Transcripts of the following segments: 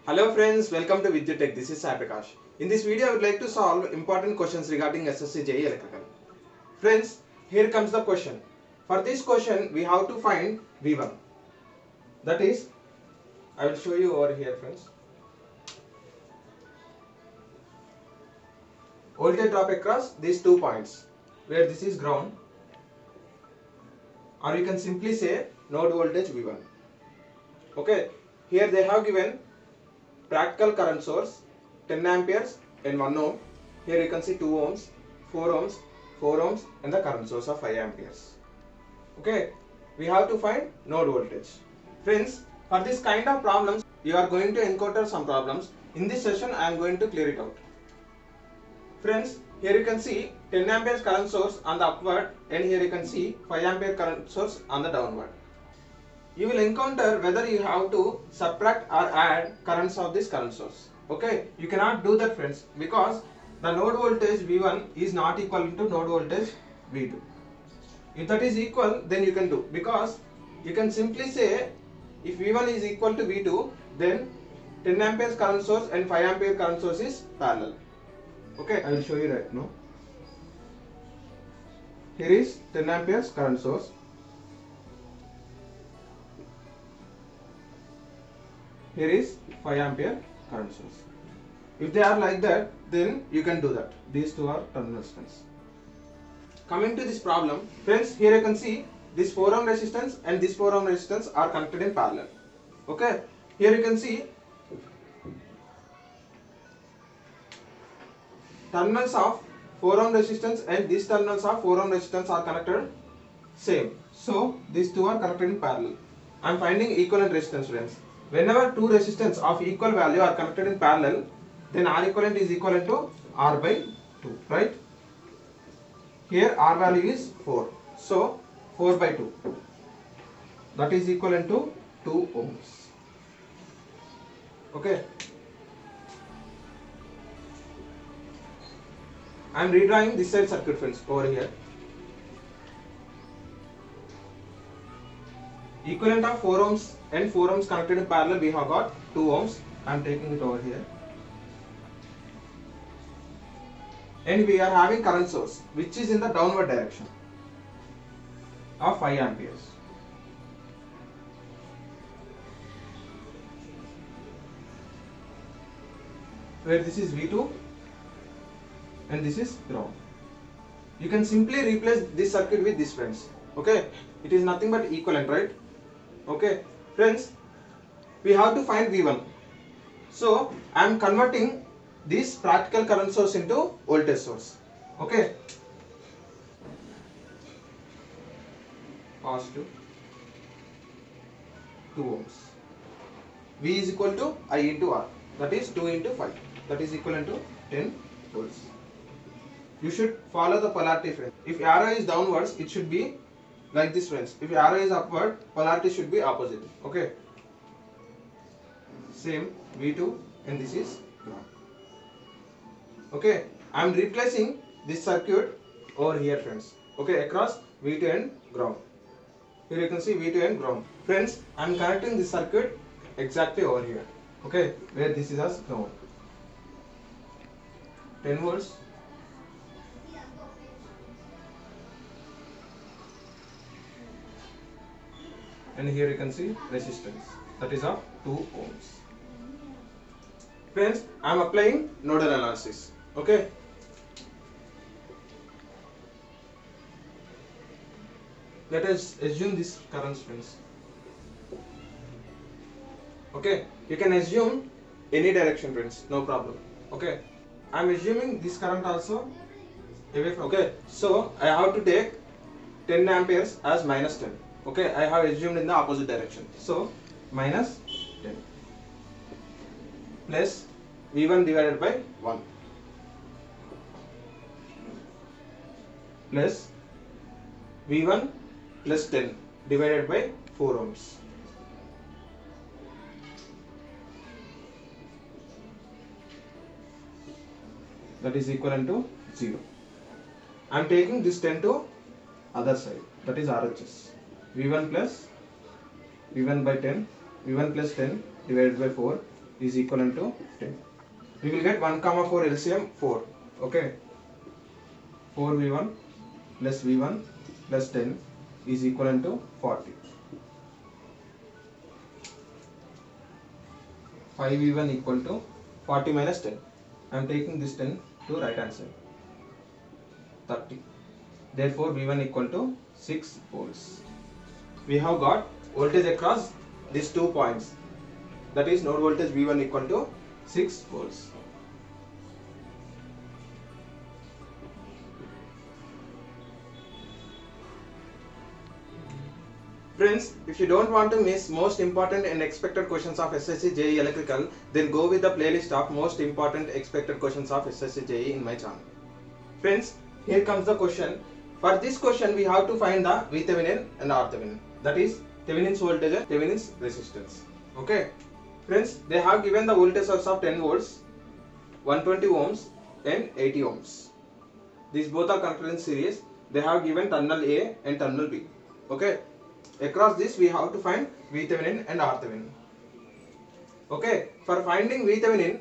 Hello friends, welcome to Vidyutech. This is Sai Prakash. In this video, I would like to solve important questions regarding SSC JEE Electrical. Friends, here comes the question. For this question, we have to find V1. That is, I will show you over here, friends. Voltage drop across these 2 points, where this is ground, or you can simply say node voltage V1. Okay, here they have given practical current source 10 amperes and 1 ohm. Here you can see 2 ohms, 4 ohms, 4 ohms and the current source of 5 amperes. Okay, we have to find node voltage. Friends, for this kind of problems, you are going to encounter some problems. In this session, I am going to clear it out. Friends, here you can see 10 amperes current source on the upward and here you can see 5 ampere current source on the downward. You will encounter whether you have to subtract or add currents of this current source. Okay, you cannot do that, friends, because the node voltage V1 is not equal to node voltage V2. If that is equal, then you can do, because you can simply say if V1 is equal to V2, then 10 amperes current source and 5 ampere current source is parallel. Okay, I will show you right now. Here is 10 amperes current source. Here is 5 ampere current source. If they are like that, then you can do that. These two are terminals, friends. Coming to this problem, friends, here you can see this 4 ohm resistance and this 4 ohm resistance are connected in parallel. Okay, here you can see terminals of 4 ohm resistance and these terminals of 4 ohm resistance are connected same. So these two are connected in parallel. I am finding equivalent resistance, friends. Whenever two resistance of equal value are connected in parallel, then R equivalent is equivalent to R by 2, right? Here R value is 4, so 4 by 2, that is equivalent to 2 ohms. Okay, I am redrawing this side circuit, friends, over here. Equivalent of 4 ohms and 4 ohms connected in parallel, we have got 2 ohms. I am taking it over here. And we are having current source which is in the downward direction of 5 amperes. Where this is V2 and this is ground. You can simply replace this circuit with this, friends. Okay, it is nothing but equivalent, right? Okay, friends, we have to find V1. So I am converting this practical current source into voltage source. Okay, positive 2 ohms. V is equal to I into R, that is 2 into 5, that is equivalent to 10 volts. You should follow the polarity, friends. If arrow is downwards, it should be like this, friends. If arrow is upward, polarity should be opposite. Okay, same V2 and this is ground. Okay, I am replacing this circuit over here, friends. Okay, across V2 and ground. Here you can see V2 and ground. Friends, I am connecting this circuit exactly over here. Okay, where this is as ground. 10 volts. And here you can see resistance, that is of 2 ohms. Friends, I am applying nodal analysis. Okay, let us assume this current, friends. Okay, you can assume any direction, friends, no problem. Okay, I am assuming this current also away from. Okay, so I have to take 10 amperes as minus 10. Okay, I have assumed in the opposite direction. So minus 10 plus V1 divided by 1 plus V1 plus 10 divided by 4 ohms. That is equivalent to 0. I am taking this 10 to other side, that is RHS. V1 plus V1 by 10, V1 plus 10 divided by 4 is equivalent to 10. We will get 1 comma 4 LCM 4. Okay. 4v1 plus v1 plus 10 is equivalent to 40. 5v1 equal to 40 minus 10. I am taking this 10 to right hand side. 30. Therefore v1 equal to 6 volts. We have got voltage across these 2 points. That is node voltage v1 equal to 6 volts. Friends, if you don't want to miss most important and expected questions of SSC JEE Electrical, then go with the playlist of most important expected questions of SSC JEE in my channel. Friends, here comes the question. For this question, we have to find the VThevenin and RThevenin. That is Thevenin's voltage and Thevenin's resistance. Okay. Friends, they have given the voltage source of 10 volts, 120 ohms and 80 ohms. These both are connected in series. They have given terminal A and terminal B. Okay. Across this we have to find VThevenin and RThevenin. Okay, for finding VThevenin,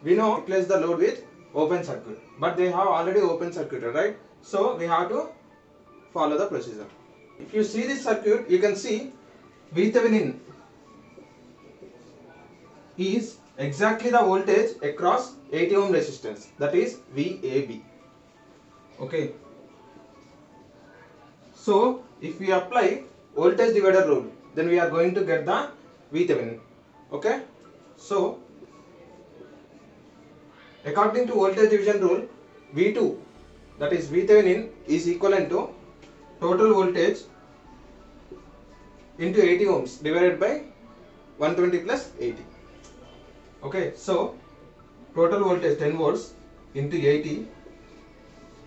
we know replace the load with open circuit, but they have already open circuited, right? So we have to follow the procedure. If you see this circuit, you can see VThevenin is exactly the voltage across 80 ohm resistance, that is VAB. Okay. So if we apply voltage divider rule, then we are going to get the VThevenin. Okay. So according to voltage division rule, V2, that is VThevenin, is equivalent to total voltage into 80 ohms divided by 120 plus 80. Okay. So total voltage 10 volts into 80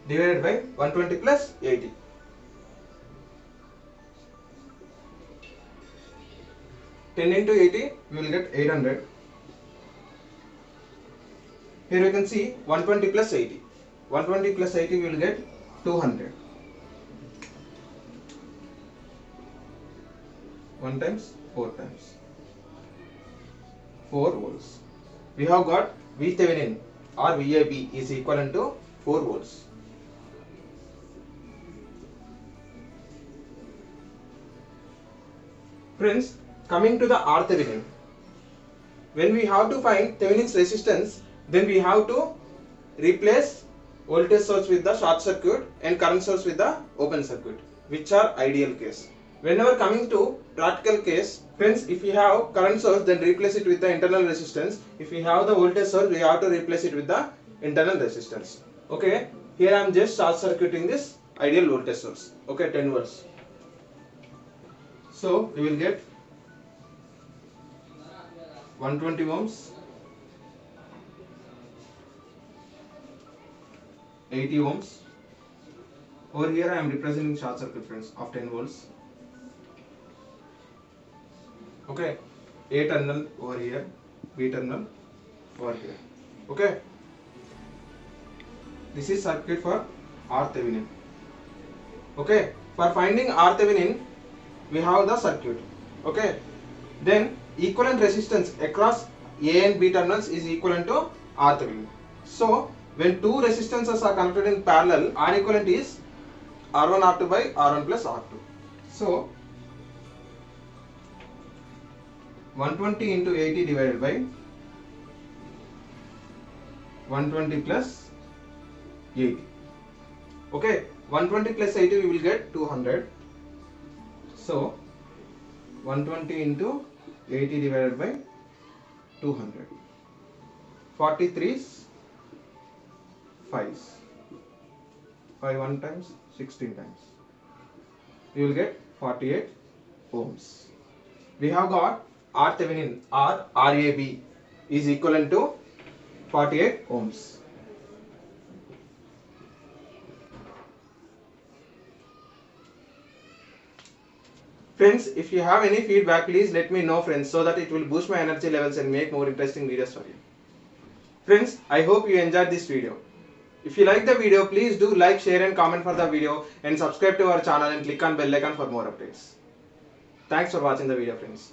divided by 120 plus 80. 10 into 80, we will get 800. Here you can see 120 plus 80. 120 plus 80, we will get 200. 1 times, 4 times. 4 volts. We have got VThevenin or VAB is equivalent to 4 volts. Friends, coming to the RThevenin, when we have to find Thevenin's resistance, then we have to replace voltage source with the short circuit and current source with the open circuit, which are ideal case. Whenever coming to practical case, friends, if we have current source, then replace it with the internal resistance. If we have the voltage source, we have to replace it with the internal resistance. Okay, here I am just short circuiting this ideal voltage source. Okay, 10 volts. So we will get 120 ohms, 80 ohms. Over here I am representing short circuit, friends, of 10 volts. Okay, A terminal over here, B terminal over here. Okay, this is circuit for RThevenin. Okay, for finding RThevenin, we have the circuit. Okay, then equivalent resistance across A and B terminals is equivalent to RThevenin. So when two resistances are connected in parallel, R equivalent is R1 R2 by R1 plus R2. So 120 into 80 divided by 120 plus 80. Okay, 120 plus 80 we will get 200. So 120 into 80 divided by 200. 43's 5's. 5 1 times, 16 times. We will get 48 ohms. We have got RThevenin or RAB is equivalent to 48 ohms. Friends, if you have any feedback, please let me know, friends, so that it will boost my energy levels and make more interesting videos for you. Friends, I hope you enjoyed this video. If you like the video, please do like, share and comment for the video and subscribe to our channel and click on bell icon for more updates. Thanks for watching the video, friends.